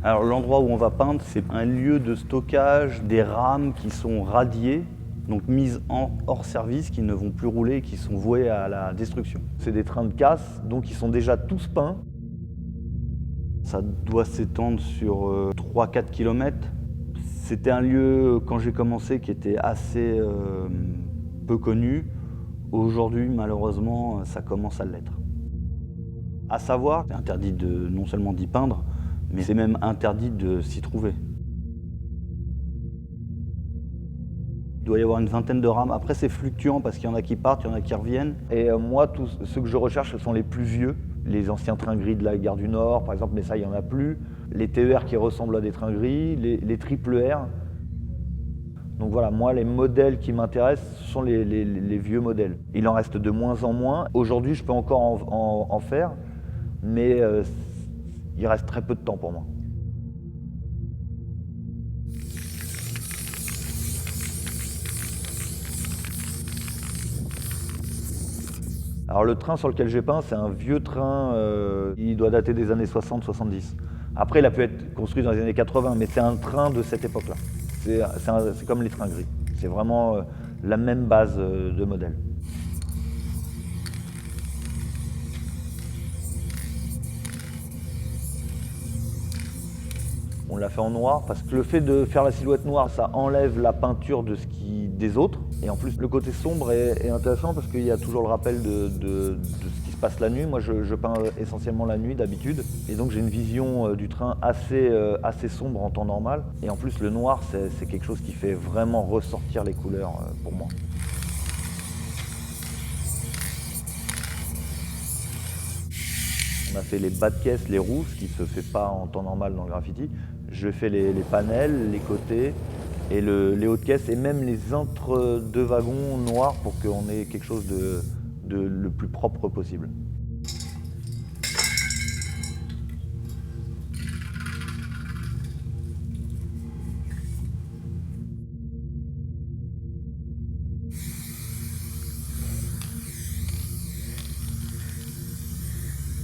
Alors l'endroit où on va peindre, c'est un lieu de stockage des rames qui sont radiées, donc mises hors service, qui ne vont plus rouler et qui sont vouées à la destruction. C'est des trains de casse, donc ils sont déjà tous peints. Ça doit s'étendre sur 3-4 km. C'était un lieu, quand j'ai commencé, qui était assez peu connu. Aujourd'hui, malheureusement, ça commence à l'être. À savoir, c'est interdit non seulement d'y peindre, mais c'est même interdit de s'y trouver. Il doit y avoir une vingtaine de rames. Après, c'est fluctuant parce qu'il y en a qui partent, il y en a qui reviennent. Et moi, tous ceux que je recherche, ce sont les plus vieux. Les anciens trains gris de la gare du Nord, par exemple, mais ça, il n'y en a plus. Les TER qui ressemblent à des trains gris, les triple R. Donc voilà, moi, les modèles qui m'intéressent, ce sont les vieux modèles. Il en reste de moins en moins. Aujourd'hui, je peux encore en faire, mais il reste très peu de temps pour moi. Alors le train sur lequel j'ai peint, c'est un vieux train, il doit dater des années 60-70. Après, il a pu être construit dans les années 80, mais c'est un train de cette époque-là. C'est comme les trains gris. C'est vraiment la même base de modèle. On l'a fait en noir parce que le fait de faire la silhouette noire, ça enlève la peinture des autres. Et en plus, le côté sombre est intéressant parce qu'il y a toujours le rappel de ce qui se passe la nuit. Moi, je peins essentiellement la nuit d'habitude. Et donc, j'ai une vision du train assez sombre en temps normal. Et en plus, le noir, c'est quelque chose qui fait vraiment ressortir les couleurs pour moi. On a fait les bas de caisse, les roues, ce qui ne se fait pas en temps normal dans le graffiti. Je fais les panels, les côtés et les hauts de caisse et même les entre-deux wagons noirs pour qu'on ait quelque chose de le plus propre possible.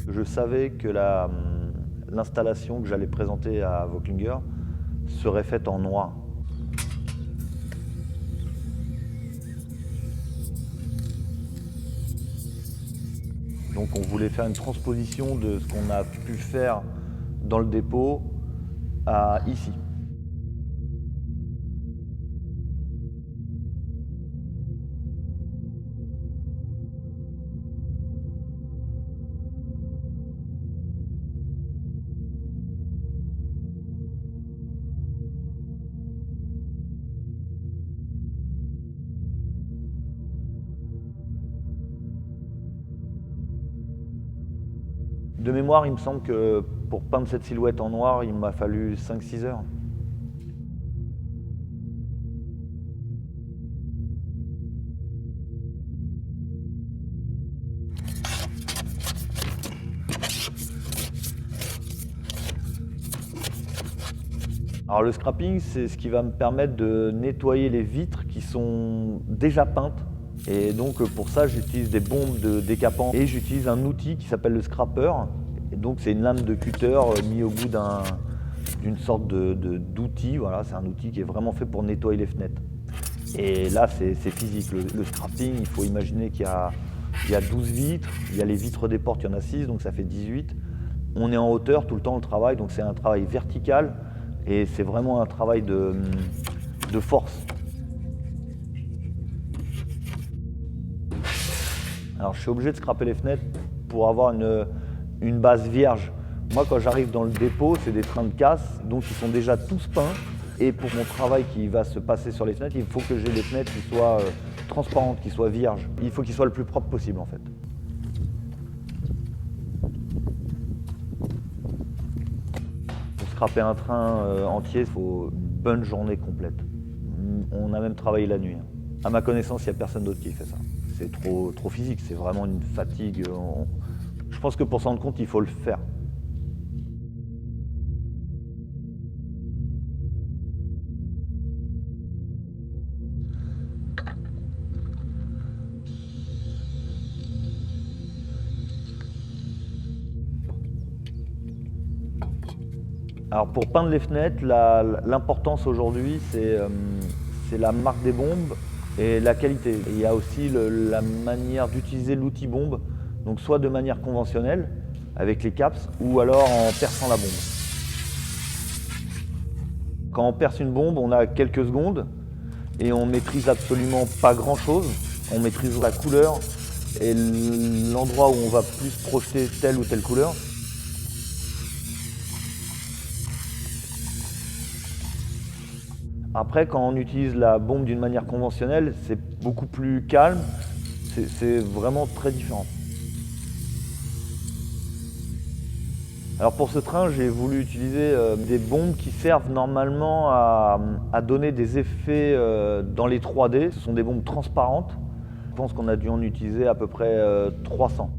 Je savais que l'installation que j'allais présenter à Vauclinger serait faite en noir. Donc on voulait faire une transposition de ce qu'on a pu faire dans le dépôt à ici. De mémoire, il me semble que pour peindre cette silhouette en noir, il m'a fallu 5-6 heures. Alors le scrapping, c'est ce qui va me permettre de nettoyer les vitres qui sont déjà peintes. Et donc pour ça, j'utilise des bombes de décapant et j'utilise un outil qui s'appelle le scrapper. Et donc c'est une lame de cutter mise au bout d'une sorte d'outil. Voilà, c'est un outil qui est vraiment fait pour nettoyer les fenêtres. Et là, c'est physique. Le scrapping, il faut imaginer qu'il y a 12 vitres. Il y a les vitres des portes, il y en a 6, donc ça fait 18. On est en hauteur tout le temps, le travail, donc c'est un travail vertical. Et c'est vraiment un travail de force. Alors je suis obligé de scraper les fenêtres pour avoir une base vierge. Moi quand j'arrive dans le dépôt, c'est des trains de casse, donc ils sont déjà tous peints. Et pour mon travail qui va se passer sur les fenêtres, il faut que j'ai les fenêtres qui soient transparentes, qui soient vierges. Il faut qu'ils soient le plus propre possible en fait. Pour scraper un train entier, il faut une bonne journée complète. On a même travaillé la nuit. À ma connaissance, il n'y a personne d'autre qui fait ça. C'est trop physique, c'est vraiment une fatigue. Je pense que pour s'en rendre compte, il faut le faire. Alors pour peindre les fenêtres, l'importance aujourd'hui, c'est la marque des bombes et la qualité. Et il y a aussi la manière d'utiliser l'outil bombe, donc soit de manière conventionnelle, avec les caps, ou alors en perçant la bombe. Quand on perce une bombe, on a quelques secondes et on maîtrise absolument pas grand-chose. On maîtrise la couleur et l'endroit où on va plus projeter telle ou telle couleur. Après, quand on utilise la bombe d'une manière conventionnelle, c'est beaucoup plus calme, c'est vraiment très différent. Alors pour ce train, j'ai voulu utiliser des bombes qui servent normalement à donner des effets dans les 3D. Ce sont des bombes transparentes. Je pense qu'on a dû en utiliser à peu près 300.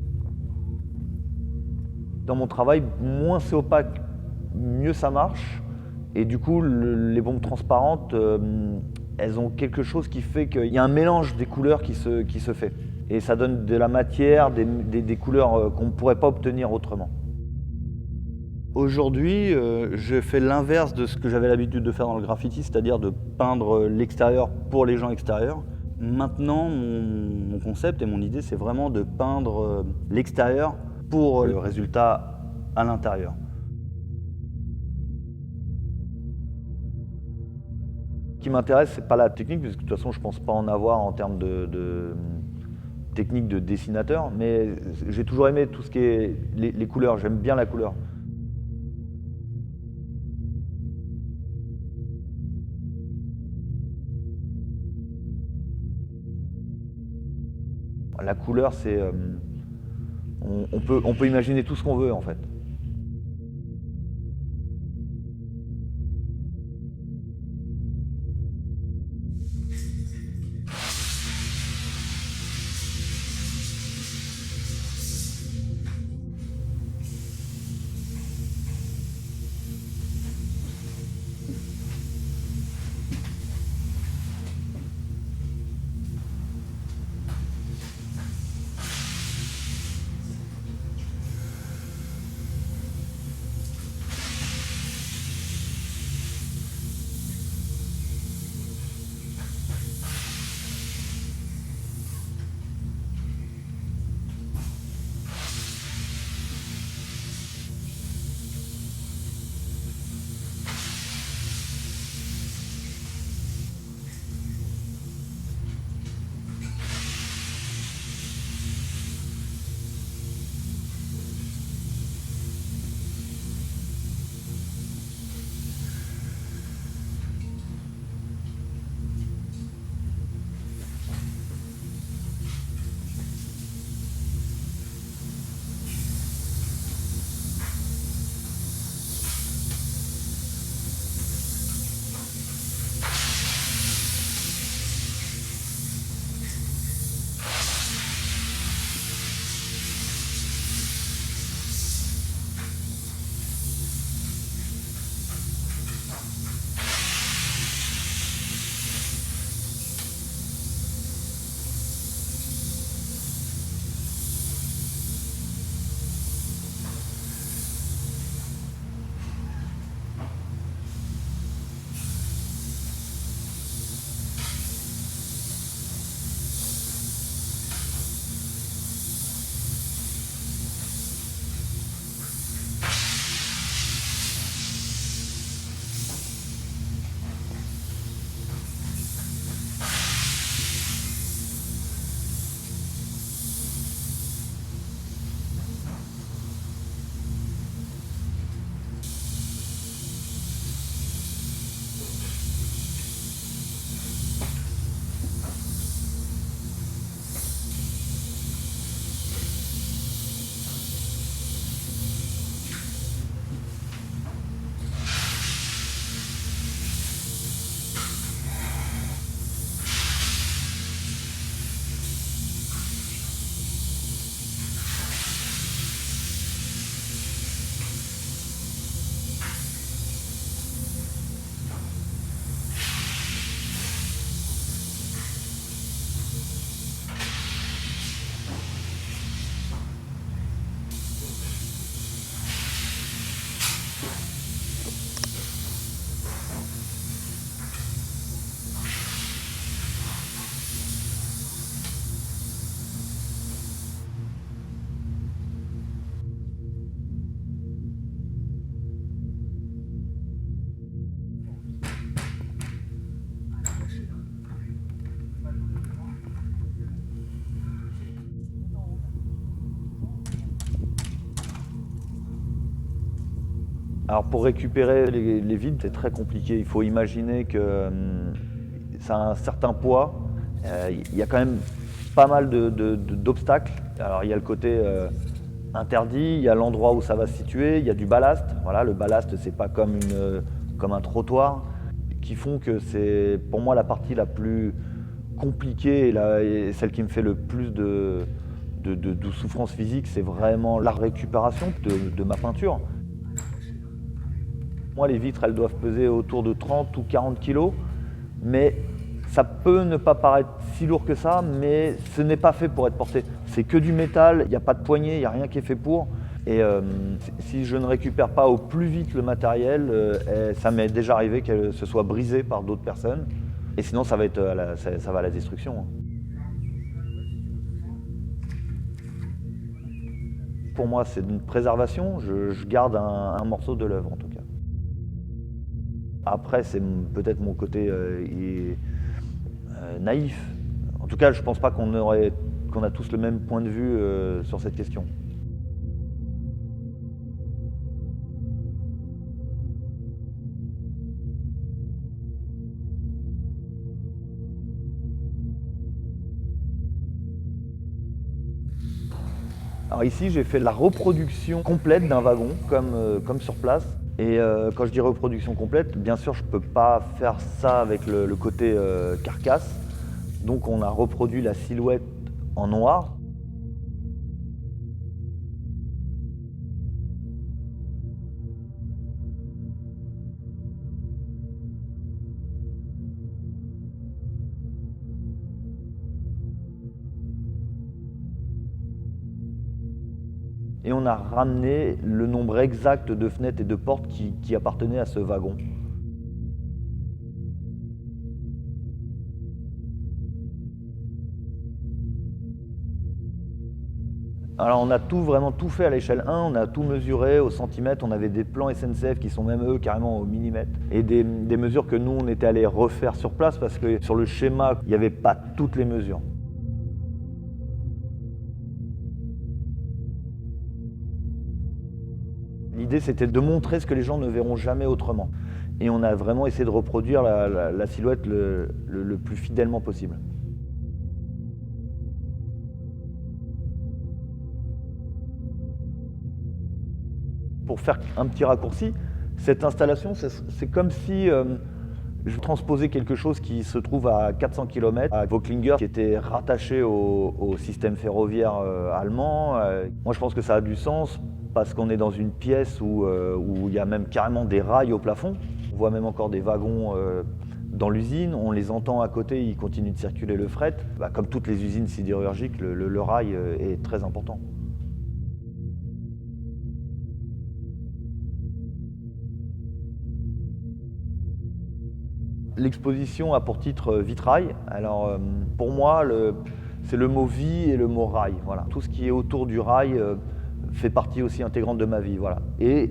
Dans mon travail, moins c'est opaque, mieux ça marche. Et du coup, les bombes transparentes, elles ont quelque chose qui fait qu'il y a un mélange des couleurs qui se fait. Et ça donne de la matière, des couleurs qu'on ne pourrait pas obtenir autrement. Aujourd'hui, je fais l'inverse de ce que j'avais l'habitude de faire dans le graffiti, c'est-à-dire de peindre l'extérieur pour les gens extérieurs. Maintenant, mon concept et mon idée, c'est vraiment de peindre l'extérieur pour le résultat à l'intérieur. Ce qui m'intéresse, c'est pas la technique, parce que de toute façon, je pense pas en avoir en termes de technique de dessinateur, mais j'ai toujours aimé tout ce qui est les couleurs, j'aime bien la couleur. La couleur, c'est, on peut imaginer tout ce qu'on veut en fait. Alors pour récupérer les vitres, c'est très compliqué. Il faut imaginer que ça a un certain poids. Il y a quand même pas mal d'obstacles. Alors il y a le côté interdit, il y a l'endroit où ça va se situer, il y a du ballast. Voilà, le ballast, c'est pas comme un trottoir, qui font que c'est pour moi la partie la plus compliquée et celle qui me fait le plus de souffrance physique, c'est vraiment la récupération de ma peinture. Moi, les vitres, elles doivent peser autour de 30 ou 40 kilos, mais ça peut ne pas paraître si lourd que ça, mais ce n'est pas fait pour être porté. C'est que du métal, il n'y a pas de poignée, il n'y a rien qui est fait pour. Et si je ne récupère pas au plus vite le matériel, ça m'est déjà arrivé que ce soit brisé par d'autres personnes. Et sinon, ça va à la destruction. Pour moi, c'est une préservation. Je garde un morceau de l'œuvre, en tout cas. Après, c'est peut-être mon côté naïf. En tout cas, je ne pense pas qu'on a tous le même point de vue sur cette question. Alors ici, j'ai fait la reproduction complète d'un wagon, comme sur place. Et quand je dis reproduction complète, bien sûr, je ne peux pas faire ça avec le côté carcasse. Donc on a reproduit la silhouette en noir. Et on a ramené le nombre exact de fenêtres et de portes qui appartenaient à ce wagon. Alors on a vraiment tout fait à l'échelle 1, on a tout mesuré au centimètre, on avait des plans SNCF qui sont même eux carrément au millimètre. Et des mesures que nous on était allés refaire sur place parce que sur le schéma, il n'y avait pas toutes les mesures. L'idée, c'était de montrer ce que les gens ne verront jamais autrement. Et on a vraiment essayé de reproduire la silhouette le plus fidèlement possible. Pour faire un petit raccourci, cette installation, c'est comme si je transposais quelque chose qui se trouve à 400 km à Vauclinger, qui était rattaché au système ferroviaire allemand. Moi, je pense que ça a du sens parce qu'on est dans une pièce où il y a même carrément des rails au plafond. On voit même encore des wagons dans l'usine, on les entend à côté, ils continuent de circuler le fret. Comme toutes les usines sidérurgiques, le rail est très important. L'exposition a pour titre vitrail. Alors pour moi, c'est le mot vie et le mot rail. Voilà. Tout ce qui est autour du rail fait partie aussi intégrante de ma vie. Voilà. Et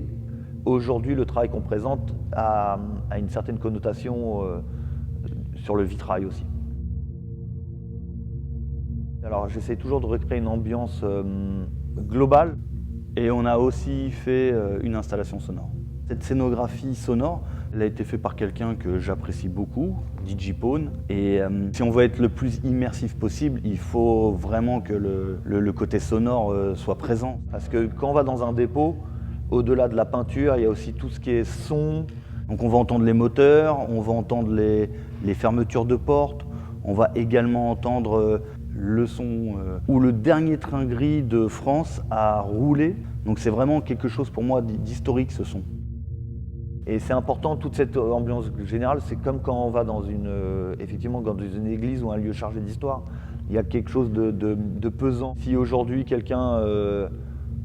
aujourd'hui, le travail qu'on présente a une certaine connotation sur le vitrail aussi. Alors j'essaie toujours de recréer une ambiance globale. Et on a aussi fait une installation sonore. Cette scénographie sonore, elle a été faite par quelqu'un que j'apprécie beaucoup, Digipone. Et si on veut être le plus immersif possible, il faut vraiment que le côté sonore soit présent. Parce que quand on va dans un dépôt, au-delà de la peinture, il y a aussi tout ce qui est son. Donc on va entendre les moteurs, on va entendre les fermetures de portes, on va également entendre le son où le dernier train gris de France a roulé. Donc c'est vraiment quelque chose pour moi d'historique, ce son. Et c'est important, toute cette ambiance générale, c'est comme quand on va effectivement dans une église ou un lieu chargé d'histoire. Il y a quelque chose de pesant. Si aujourd'hui quelqu'un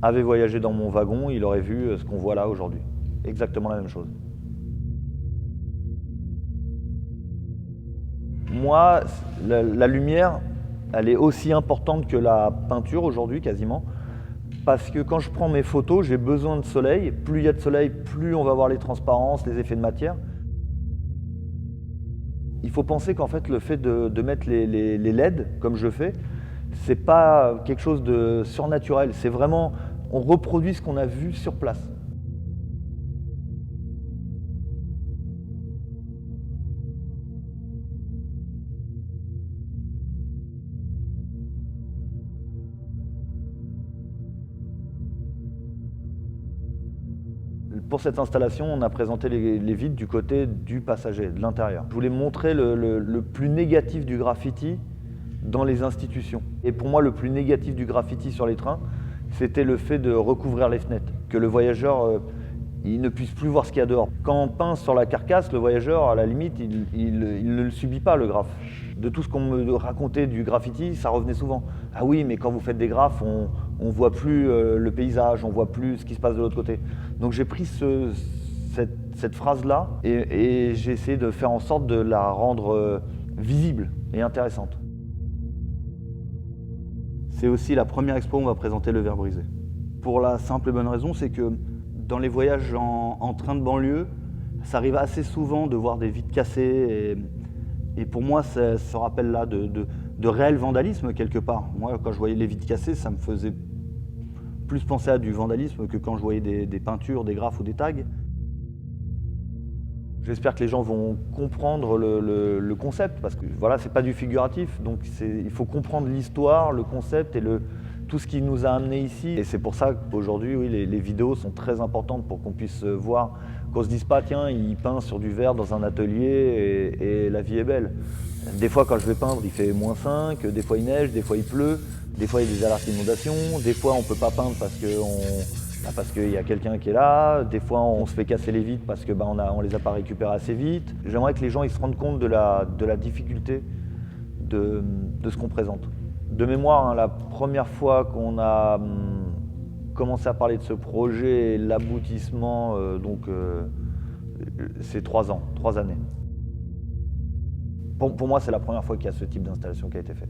avait voyagé dans mon wagon, il aurait vu ce qu'on voit là aujourd'hui. Exactement la même chose. Moi, la lumière, elle est aussi importante que la peinture aujourd'hui, quasiment. Parce que quand je prends mes photos, j'ai besoin de soleil. Plus il y a de soleil, plus on va voir les transparences, les effets de matière. Il faut penser qu'en fait, le fait de mettre les LED, comme je fais, c'est pas quelque chose de surnaturel. C'est vraiment, on reproduit ce qu'on a vu sur place. Pour cette installation, on a présenté les vitres du côté du passager, de l'intérieur. Je voulais montrer le plus négatif du graffiti dans les institutions. Et pour moi, le plus négatif du graffiti sur les trains, c'était le fait de recouvrir les fenêtres, que le voyageur il ne puisse plus voir ce qu'il y a dehors. Quand on peint sur la carcasse, le voyageur, à la limite, il ne le subit pas, le graphe. De tout ce qu'on me racontait du graffiti, ça revenait souvent. Ah oui, mais quand vous faites des graphes, on voit plus le paysage, on voit plus ce qui se passe de l'autre côté. Donc j'ai pris cette phrase-là et j'ai essayé de faire en sorte de la rendre visible et intéressante. C'est aussi la première expo où on va présenter le verre brisé. Pour la simple et bonne raison, c'est que dans les voyages en train de banlieue, ça arrive assez souvent de voir des vitres cassées et pour moi, ça se rappelle là de réel vandalisme quelque part. Moi, quand je voyais les vitres cassées, ça me faisait plus penser à du vandalisme que quand je voyais des peintures, des graphes ou des tags. J'espère que les gens vont comprendre le concept, parce que voilà, c'est pas du figuratif, donc il faut comprendre l'histoire, le concept et tout ce qui nous a amenés ici. Et c'est pour ça qu'aujourd'hui, oui, les vidéos sont très importantes pour qu'on puisse voir, qu'on se dise pas, tiens, il peint sur du verre dans un atelier et la vie est belle. Des fois, quand je vais peindre, il fait -5, des fois il neige, des fois il pleut, des fois il y a des alertes d'inondation, des fois on peut pas peindre parce qu'il y a quelqu'un qui est là, des fois on se fait casser les vitres parce qu'on les a pas récupérées assez vite. J'aimerais que les gens ils se rendent compte de la difficulté de ce qu'on présente. De mémoire, hein, la première fois qu'on a commencé à parler de ce projet et l'aboutissement, c'est 3 ans, 3 années. Pour moi, c'est la première fois qu'il y a ce type d'installation qui a été faite.